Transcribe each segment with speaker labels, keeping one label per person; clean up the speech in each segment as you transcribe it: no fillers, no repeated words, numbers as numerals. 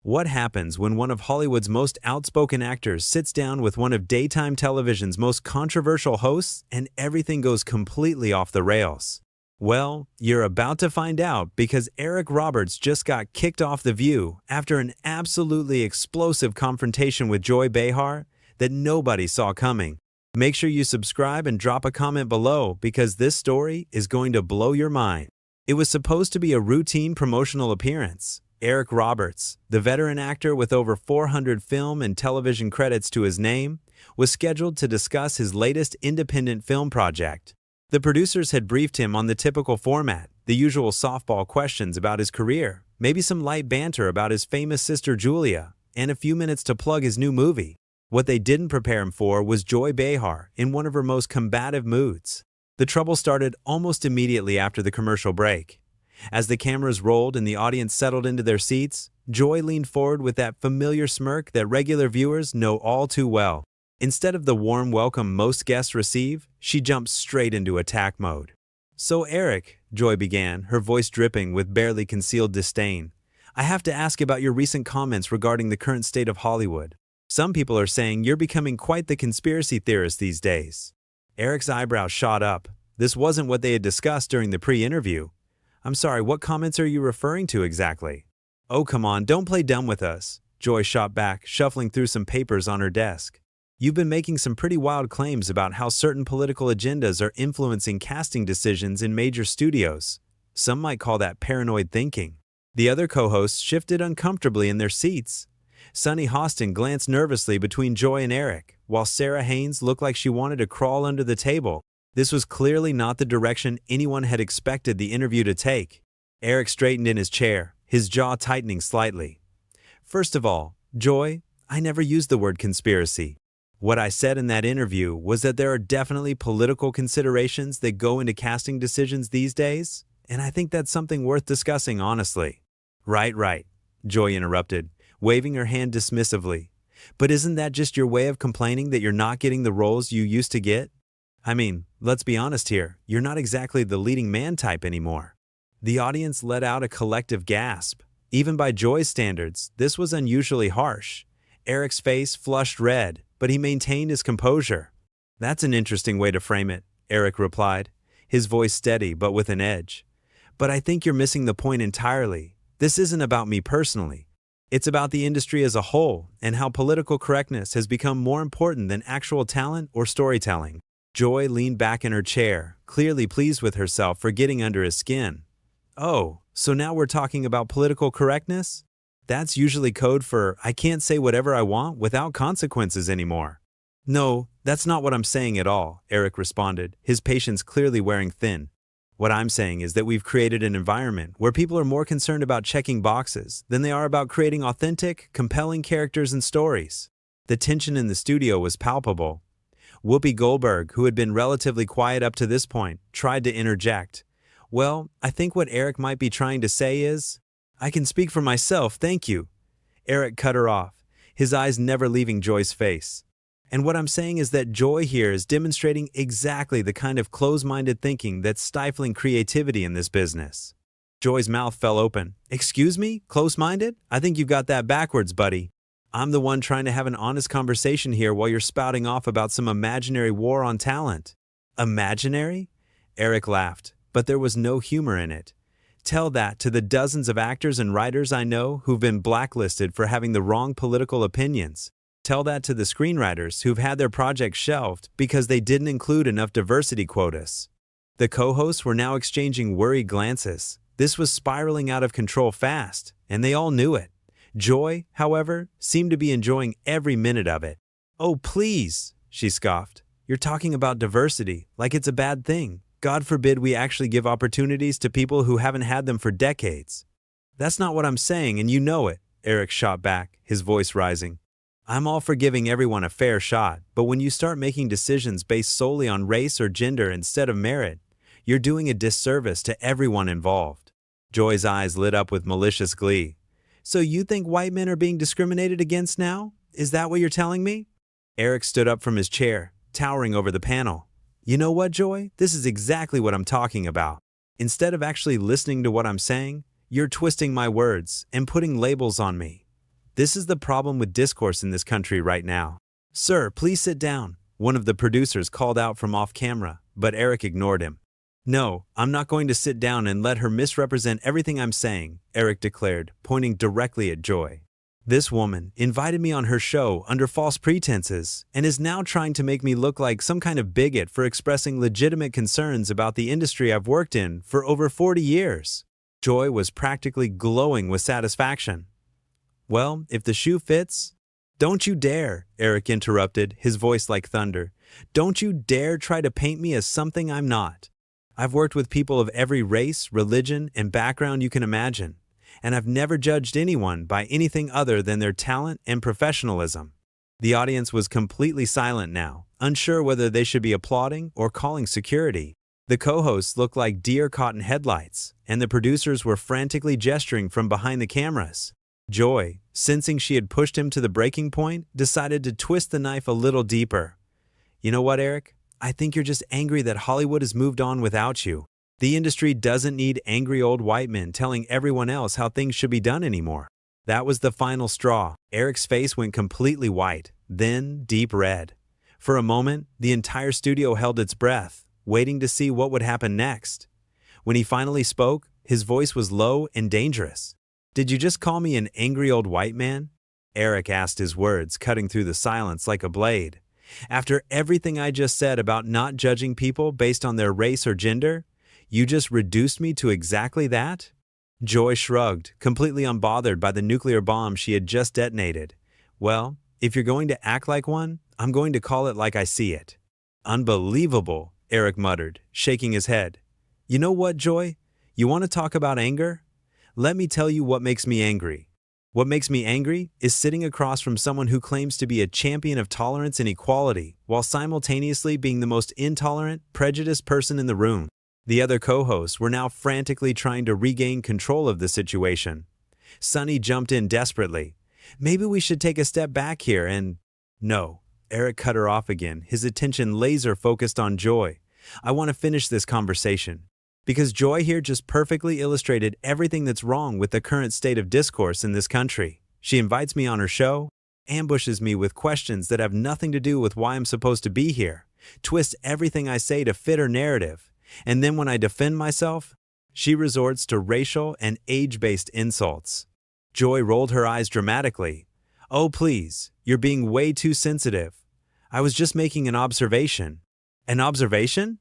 Speaker 1: What happens when one of Hollywood's most outspoken actors sits down with one of daytime television's most controversial hosts and everything goes completely off the rails? Well, you're about to find out because Eric Roberts just got kicked off The View after an absolutely explosive confrontation with Joy Behar that nobody saw coming. Make sure you subscribe and drop a comment below because this story is going to blow your mind. It was supposed to be a routine promotional appearance. Eric Roberts, the veteran actor with over 400 film and television credits to his name, was scheduled to discuss his latest independent film project. The producers had briefed him on the typical format, the usual softball questions about his career, maybe some light banter about his famous sister Julia, and a few minutes to plug his new movie. What they didn't prepare him for was Joy Behar in one of her most combative moods. The trouble started almost immediately after the commercial break. As the cameras rolled and the audience settled into their seats, Joy leaned forward with that familiar smirk that regular viewers know all too well. Instead of the warm welcome most guests receive, she jumped straight into attack mode. "So Eric," Joy began, her voice dripping with barely concealed disdain, "I have to ask about your recent comments regarding the current state of Hollywood. Some people are saying you're becoming quite the conspiracy theorist these days." Eric's eyebrows shot up. This wasn't what they had discussed during the pre-interview. "I'm sorry, what comments are you referring to exactly?" "Oh, come on, don't play dumb with us," Joy shot back, shuffling through some papers on her desk. "You've been making some pretty wild claims about how certain political agendas are influencing casting decisions in major studios. Some might call that paranoid thinking." The other co-hosts shifted uncomfortably in their seats. Sunny Hostin glanced nervously between Joy and Eric, while Sarah Haynes looked like she wanted to crawl under the table. This was clearly not the direction anyone had expected the interview to take. Eric straightened in his chair, his jaw tightening slightly. "First of all, Joy, I never used the word conspiracy. What I said in that interview was that there are definitely political considerations that go into casting decisions these days, and I think that's something worth discussing honestly." Right, Joy interrupted, waving her hand dismissively. "But isn't that just your way of complaining that you're not getting the roles you used to get? I mean, let's be honest here, you're not exactly the leading man type anymore." The audience let out a collective gasp. Even by Joy's standards, this was unusually harsh. Eric's face flushed red, but he maintained his composure. "That's an interesting way to frame it," Eric replied, his voice steady but with an edge. "But I think you're missing the point entirely. This isn't about me personally. It's about the industry as a whole and how political correctness has become more important than actual talent or storytelling." Joy leaned back in her chair, clearly pleased with herself for getting under his skin. "Oh, so now we're talking about political correctness? That's usually code for I can't say whatever I want without consequences anymore." "No, that's not what I'm saying at all," Eric responded, his patience clearly wearing thin. "What I'm saying is that we've created an environment where people are more concerned about checking boxes than they are about creating authentic, compelling characters and stories." The tension in the studio was palpable. Whoopi Goldberg, who had been relatively quiet up to this point, tried to interject. "Well, I think what Eric might be trying to say is, I can speak for myself, thank you." Eric cut her off, his eyes never leaving Joy's face. "And what I'm saying is that Joy here is demonstrating exactly the kind of close-minded thinking that's stifling creativity in this business." Joy's mouth fell open. "Excuse me? Close-minded? I think you've got that backwards, buddy. I'm the one trying to have an honest conversation here while you're spouting off about some imaginary war on talent." "Imaginary?" Eric laughed, but there was no humor in it. "Tell that to the dozens of actors and writers I know who've been blacklisted for having the wrong political opinions. Tell that to the screenwriters who've had their projects shelved because they didn't include enough diversity quotas." The co-hosts were now exchanging worried glances. This was spiraling out of control fast, and they all knew it. Joy, however, seemed to be enjoying every minute of it. "Oh, please," she scoffed. "You're talking about diversity like it's a bad thing. God forbid we actually give opportunities to people who haven't had them for decades." "That's not what I'm saying, and you know it," Eric shot back, his voice rising. "I'm all for giving everyone a fair shot, but when you start making decisions based solely on race or gender instead of merit, you're doing a disservice to everyone involved." Joy's eyes lit up with malicious glee. "So you think white men are being discriminated against now? Is that what you're telling me?" Eric stood up from his chair, towering over the panel. "You know what, Joy? This is exactly what I'm talking about. Instead of actually listening to what I'm saying, you're twisting my words and putting labels on me." This is the problem with discourse in this country right now. "Sir, please sit down," one of the producers called out from off camera, but Eric ignored him. "No, I'm not going to sit down and let her misrepresent everything I'm saying," Eric declared, pointing directly at Joy. "This woman invited me on her show under false pretenses and is now trying to make me look like some kind of bigot for expressing legitimate concerns about the industry I've worked in for over 40 years. Joy was practically glowing with satisfaction. "Well, if the shoe fits—" "Don't you dare," Eric interrupted, his voice like thunder. "Don't you dare try to paint me as something I'm not. I've worked with people of every race, religion, and background you can imagine, and I've never judged anyone by anything other than their talent and professionalism." The audience was completely silent now, unsure whether they should be applauding or calling security. The co-hosts looked like deer caught in headlights, and the producers were frantically gesturing from behind the cameras. Joy, sensing she had pushed him to the breaking point, decided to twist the knife a little deeper. "You know what, Eric? I think you're just angry that Hollywood has moved on without you. The industry doesn't need angry old white men telling everyone else how things should be done anymore." That was the final straw. Eric's face went completely white, then deep red. For a moment, the entire studio held its breath, waiting to see what would happen next. When he finally spoke, his voice was low and dangerous. "Did you just call me an angry old white man?" Eric asked, his words cutting through the silence like a blade. "After everything I just said about not judging people based on their race or gender, you just reduced me to exactly that?" Joy shrugged, completely unbothered by the nuclear bomb she had just detonated. "Well, if you're going to act like one, I'm going to call it like I see it." "Unbelievable," Eric muttered, shaking his head. "You know what, Joy? You want to talk about anger? Let me tell you what makes me angry. What makes me angry is sitting across from someone who claims to be a champion of tolerance and equality, while simultaneously being the most intolerant, prejudiced person in the room." The other co-hosts were now frantically trying to regain control of the situation. Sunny jumped in desperately. "Maybe we should take a step back here and—" "No," Eric cut her off again, his attention laser-focused on Joy. "I want to finish this conversation. Because Joy here just perfectly illustrated everything that's wrong with the current state of discourse in this country. She invites me on her show, ambushes me with questions that have nothing to do with why I'm supposed to be here, twists everything I say to fit her narrative, and then when I defend myself, she resorts to racial and age-based insults." Joy rolled her eyes dramatically. "Oh, please, you're being way too sensitive. I was just making an observation." "An observation?"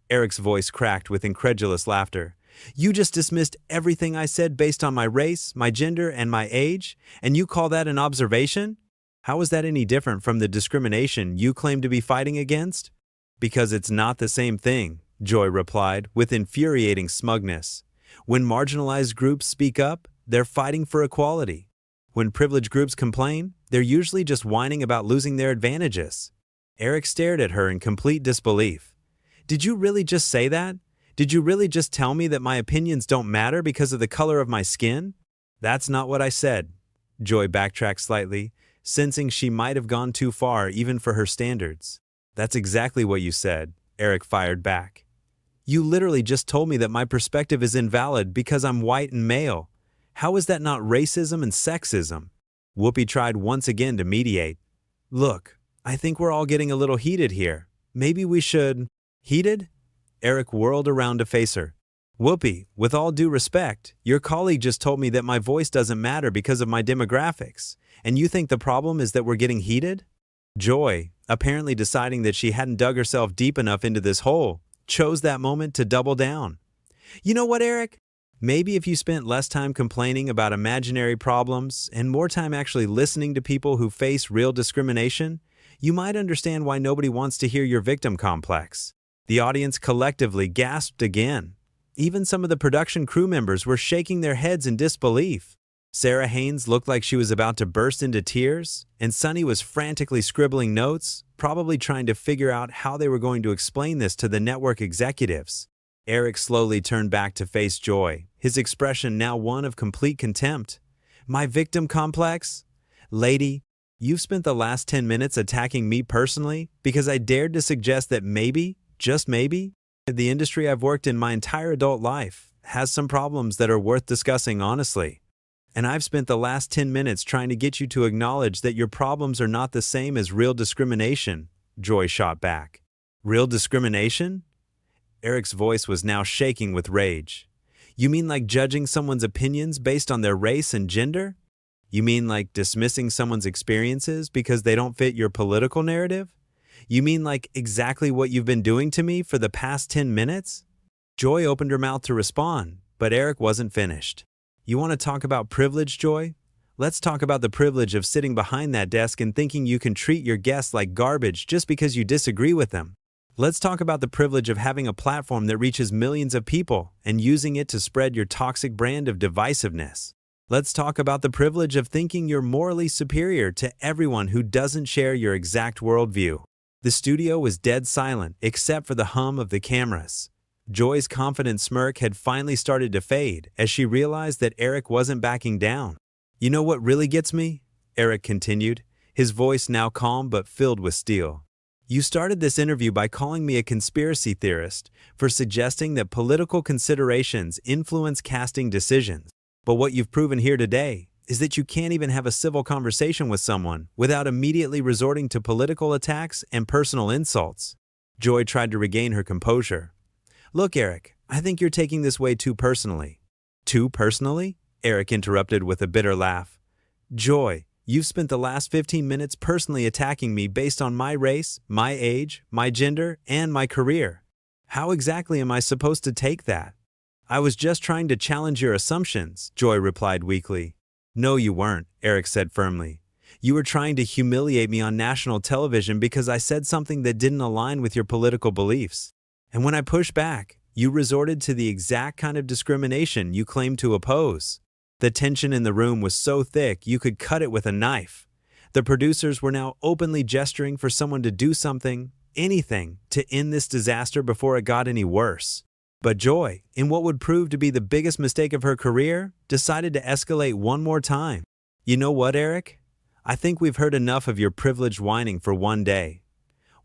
Speaker 1: Eric's voice cracked with incredulous laughter. "You just dismissed everything I said based on my race, my gender, and my age, and you call that an observation? How is that any different from the discrimination you claim to be fighting against?" "Because it's not the same thing," Joy replied with infuriating smugness. "When marginalized groups speak up, they're fighting for equality. When privileged groups complain, they're usually just whining about losing their advantages." Eric stared at her in complete disbelief. "Did you really just say that? Did you really just tell me that my opinions don't matter because of the color of my skin?" "That's not what I said." Joy backtracked slightly, sensing she might have gone too far even for her standards. "That's exactly what you said," Eric fired back. "You literally just told me that my perspective is invalid because I'm white and male. How is that not racism and sexism?" Whoopi tried once again to mediate. "Look, I think we're all getting a little heated here. Maybe we should—" "Heated?" Eric whirled around to face her. "Whoopi, with all due respect, your colleague just told me that my voice doesn't matter because of my demographics, and you think the problem is that we're getting heated?" Joy, apparently deciding that she hadn't dug herself deep enough into this hole, chose that moment to double down. "You know what, Eric? Maybe if you spent less time complaining about imaginary problems and more time actually listening to people who face real discrimination, you might understand why nobody wants to hear your victim complex." The audience collectively gasped again. Even some of the production crew members were shaking their heads in disbelief. Sarah Haynes looked like she was about to burst into tears, and Sunny was frantically scribbling notes, probably trying to figure out how they were going to explain this to the network executives. Eric slowly turned back to face Joy, his expression now one of complete contempt. "My victim complex? Lady, you've spent the last 10 minutes attacking me personally because I dared to suggest that maybe, just maybe, the industry I've worked in my entire adult life has some problems that are worth discussing honestly." and I've spent the last 10 minutes trying to get you to acknowledge that your problems are not the same as real discrimination, Joy shot back. Real discrimination? Eric's voice was now shaking with rage. You mean like judging someone's opinions based on their race and gender? You mean like dismissing someone's experiences because they don't fit your political narrative? You mean like exactly what you've been doing to me for the past 10 minutes? Joy opened her mouth to respond, but Eric wasn't finished. You want to talk about privilege, Joy? Let's talk about the privilege of sitting behind that desk and thinking you can treat your guests like garbage just because you disagree with them. Let's talk about the privilege of having a platform that reaches millions of people and using it to spread your toxic brand of divisiveness. Let's talk about the privilege of thinking you're morally superior to everyone who doesn't share your exact worldview. The studio was dead silent except for the hum of the cameras. Joy's confident smirk had finally started to fade as she realized that Eric wasn't backing down. You know what really gets me? Eric continued, his voice now calm but filled with steel. You started this interview by calling me a conspiracy theorist for suggesting that political considerations influence casting decisions. But what you've proven here today is that you can't even have a civil conversation with someone without immediately resorting to political attacks and personal insults. Joy tried to regain her composure. Look, Eric, I think you're taking this way too personally. Too personally? Eric interrupted with a bitter laugh. Joy, you've spent the last 15 minutes personally attacking me based on my race, my age, my gender, and my career. How exactly am I supposed to take that? I was just trying to challenge your assumptions, Joy replied weakly. No, you weren't, Eric said firmly. You were trying to humiliate me on national television because I said something that didn't align with your political beliefs. And when I pushed back, you resorted to the exact kind of discrimination you claimed to oppose. The tension in the room was so thick you could cut it with a knife. The producers were now openly gesturing for someone to do something, anything, to end this disaster before it got any worse. But Joy, in what would prove to be the biggest mistake of her career, decided to escalate one more time. You know what, Eric? I think we've heard enough of your privileged whining for one day.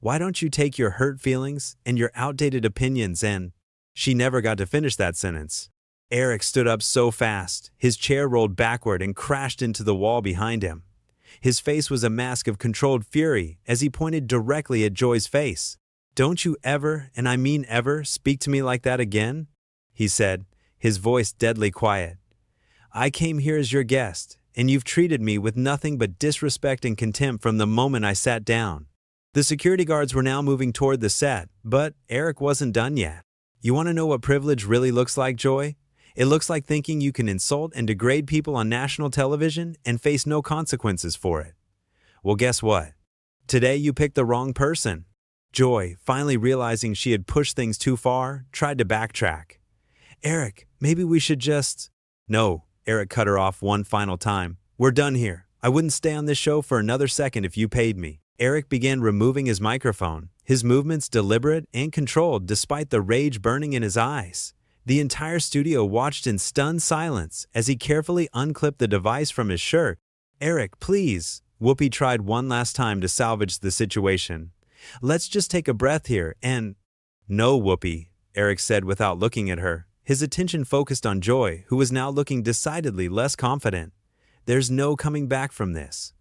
Speaker 1: Why don't you take your hurt feelings and your outdated opinions and— She never got to finish that sentence. Eric stood up so fast, his chair rolled backward and crashed into the wall behind him. His face was a mask of controlled fury as he pointed directly at Joy's face. Don't you ever, and I mean ever, speak to me like that again? He said, his voice deadly quiet. I came here as your guest, and you've treated me with nothing but disrespect and contempt from the moment I sat down. The security guards were now moving toward the set, but Eric wasn't done yet. You want to know what privilege really looks like, Joy? It looks like thinking you can insult and degrade people on national television and face no consequences for it. Well, guess what? Today you picked the wrong person. Joy, finally realizing she had pushed things too far, tried to backtrack. Eric, maybe we should just— No, Eric cut her off one final time. We're done here. I wouldn't stay on this show for another second if you paid me. Eric began removing his microphone, his movements deliberate and controlled despite the rage burning in his eyes. The entire studio watched in stunned silence as he carefully unclipped the device from his shirt. Eric, please. Whoopi tried one last time to salvage the situation. Let's just take a breath here and— No, Whoopi, Eric said without looking at her, his attention focused on Joy, who was now looking decidedly less confident. There's no coming back from this.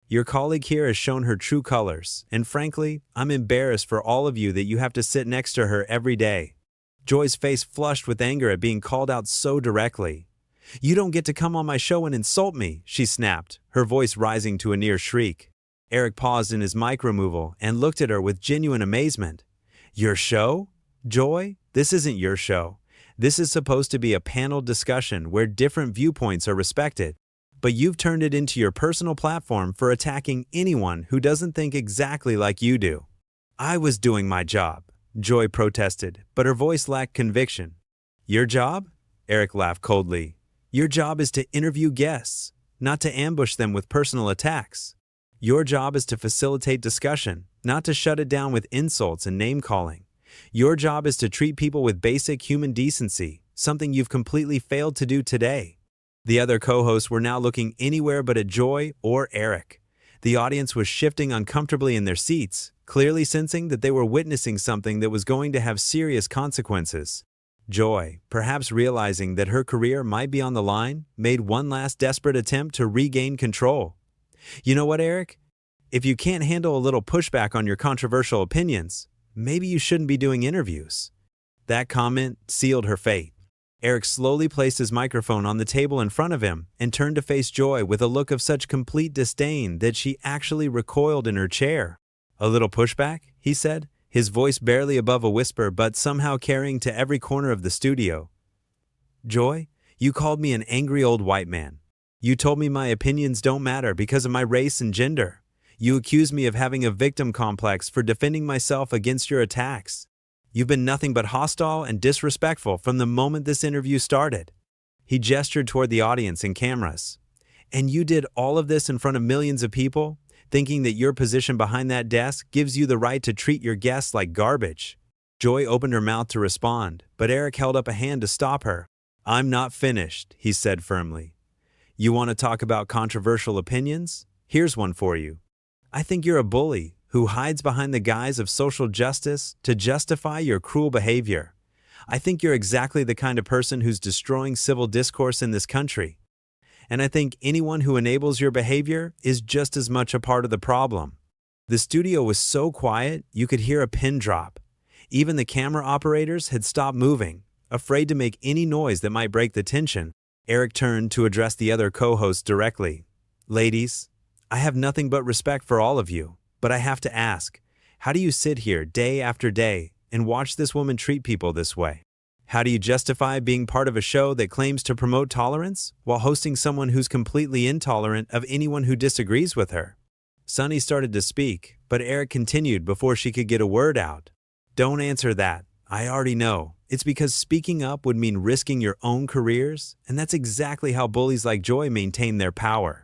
Speaker 1: Your colleague here has shown her true colors, and frankly, I'm embarrassed for all of you that you have to sit next to her every day. Joy's face flushed with anger at being called out so directly. You don't get to come on my show and insult me, she snapped, her voice rising to a near shriek. Eric paused in his mic removal and looked at her with genuine amazement. Your show? Joy, this isn't your show. This is supposed to be a panel discussion where different viewpoints are respected. But you've turned it into your personal platform for attacking anyone who doesn't think exactly like you do. I was doing my job, Joy protested, but her voice lacked conviction. Your job? Eric laughed coldly. Your job is to interview guests, not to ambush them with personal attacks. Your job is to facilitate discussion, not to shut it down with insults and name-calling. Your job is to treat people with basic human decency, something you've completely failed to do today. The other co-hosts were now looking anywhere but at Joy or Eric. The audience was shifting uncomfortably in their seats, clearly sensing that they were witnessing something that was going to have serious consequences. Joy, perhaps realizing that her career might be on the line, made one last desperate attempt to regain control. You know what, Eric? If you can't handle a little pushback on your controversial opinions, maybe you shouldn't be doing interviews. That comment sealed her fate. Eric slowly placed his microphone on the table in front of him and turned to face Joy with a look of such complete disdain that she actually recoiled in her chair. "A little pushback?" he said, his voice barely above a whisper but somehow carrying to every corner of the studio. "Joy, you called me an angry old white man. You told me my opinions don't matter because of my race and gender. You accused me of having a victim complex for defending myself against your attacks. You've been nothing but hostile and disrespectful from the moment this interview started." He gestured toward the audience and cameras. "And you did all of this in front of millions of people, thinking that your position behind that desk gives you the right to treat your guests like garbage." Joy opened her mouth to respond, but Eric held up a hand to stop her. "I'm not finished," he said firmly. "You want to talk about controversial opinions? Here's one for you. I think you're a bully who hides behind the guise of social justice to justify your cruel behavior. I think you're exactly the kind of person who's destroying civil discourse in this country. And I think anyone who enables your behavior is just as much a part of the problem." The studio was so quiet you could hear a pin drop. Even the camera operators had stopped moving, afraid to make any noise that might break the tension. Eric turned to address the other co-hosts directly. "Ladies, I have nothing but respect for all of you. But I have to ask, how do you sit here day after day and watch this woman treat people this way? How do you justify being part of a show that claims to promote tolerance while hosting someone who's completely intolerant of anyone who disagrees with her?" Sunny started to speak, but Eric continued before she could get a word out. "Don't answer that. I already know. It's because speaking up would mean risking your own careers, and that's exactly how bullies like Joy maintain their power.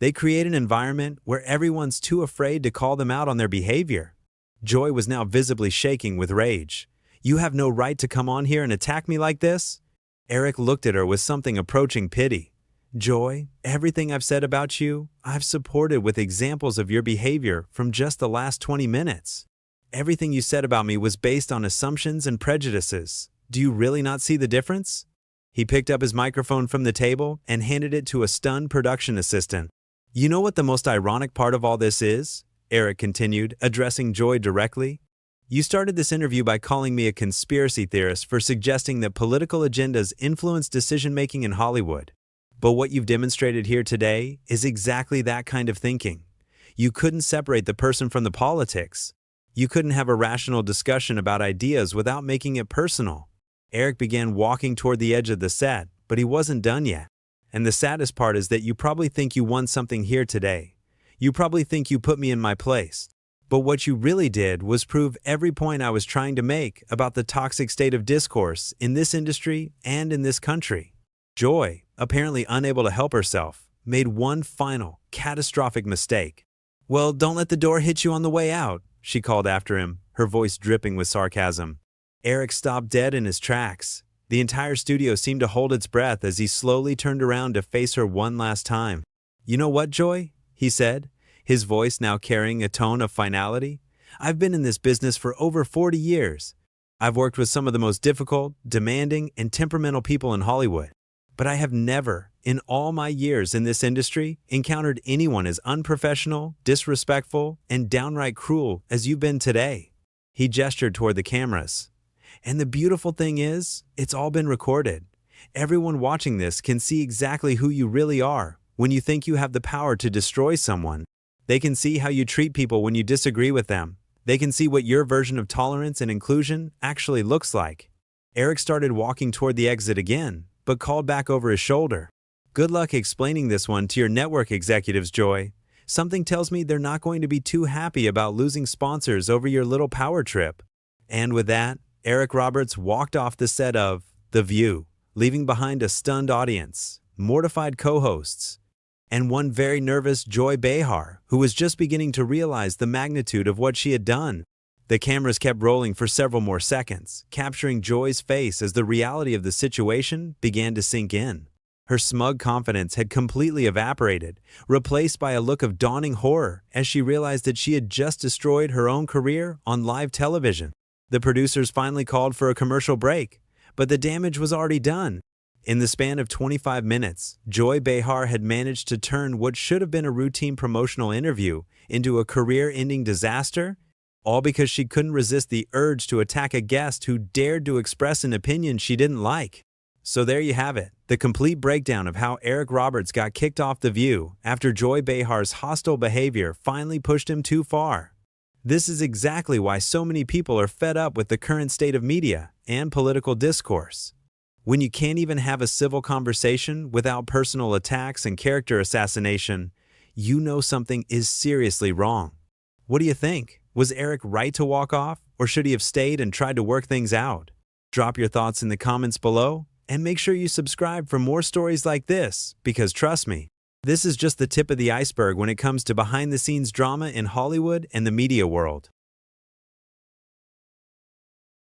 Speaker 1: They create an environment where everyone's too afraid to call them out on their behavior." Joy was now visibly shaking with rage. "You have no right to come on here and attack me like this?" Eric looked at her with something approaching pity. "Joy, everything I've said about you, I've supported with examples of your behavior from just the last 20 minutes. Everything you said about me was based on assumptions and prejudices. Do you really not see the difference?" He picked up his microphone from the table and handed it to a stunned production assistant. "You know what the most ironic part of all this is?" Eric continued, addressing Joy directly. "You started this interview by calling me a conspiracy theorist for suggesting that political agendas influence decision-making in Hollywood. But what you've demonstrated here today is exactly that kind of thinking. You couldn't separate the person from the politics. You couldn't have a rational discussion about ideas without making it personal." Eric began walking toward the edge of the set, but he wasn't done yet. "And the saddest part is that you probably think you won something here today. You probably think you put me in my place. But what you really did was prove every point I was trying to make about the toxic state of discourse in this industry and in this country." Joy, apparently unable to help herself, made one final, catastrophic mistake. "Well, don't let the door hit you on the way out," she called after him, her voice dripping with sarcasm. Eric stopped dead in his tracks. The entire studio seemed to hold its breath as he slowly turned around to face her one last time. "You know what, Joy?" he said, his voice now carrying a tone of finality. "I've been in this business for over 40 years. I've worked with some of the most difficult, demanding, and temperamental people in Hollywood. But I have never, in all my years in this industry, encountered anyone as unprofessional, disrespectful, and downright cruel as you've been today." He gestured toward the cameras. "And the beautiful thing is, it's all been recorded. Everyone watching this can see exactly who you really are when you think you have the power to destroy someone. They can see how you treat people when you disagree with them. They can see what your version of tolerance and inclusion actually looks like." Eric started walking toward the exit again, but called back over his shoulder. "Good luck explaining this one to your network executives, Joy. Something tells me they're not going to be too happy about losing sponsors over your little power trip." And with that, Eric Roberts walked off the set of The View, leaving behind a stunned audience, mortified co-hosts, and one very nervous Joy Behar, who was just beginning to realize the magnitude of what she had done. The cameras kept rolling for several more seconds, capturing Joy's face as the reality of the situation began to sink in. Her smug confidence had completely evaporated, replaced by a look of dawning horror as she realized that she had just destroyed her own career on live television. The producers finally called for a commercial break, but the damage was already done. In the span of 25 minutes, Joy Behar had managed to turn what should have been a routine promotional interview into a career-ending disaster, all because she couldn't resist the urge to attack a guest who dared to express an opinion she didn't like. So there you have it, the complete breakdown of how Eric Roberts got kicked off The View after Joy Behar's hostile behavior finally pushed him too far. This is exactly why so many people are fed up with the current state of media and political discourse. When you can't even have a civil conversation without personal attacks and character assassination, you know something is seriously wrong. What do you think? Was Eric right to walk off, or should he have stayed and tried to work things out? Drop your thoughts in the comments below, and make sure you subscribe for more stories like this, because trust me, this is just the tip of the iceberg when it comes to behind-the-scenes drama in Hollywood and the media world.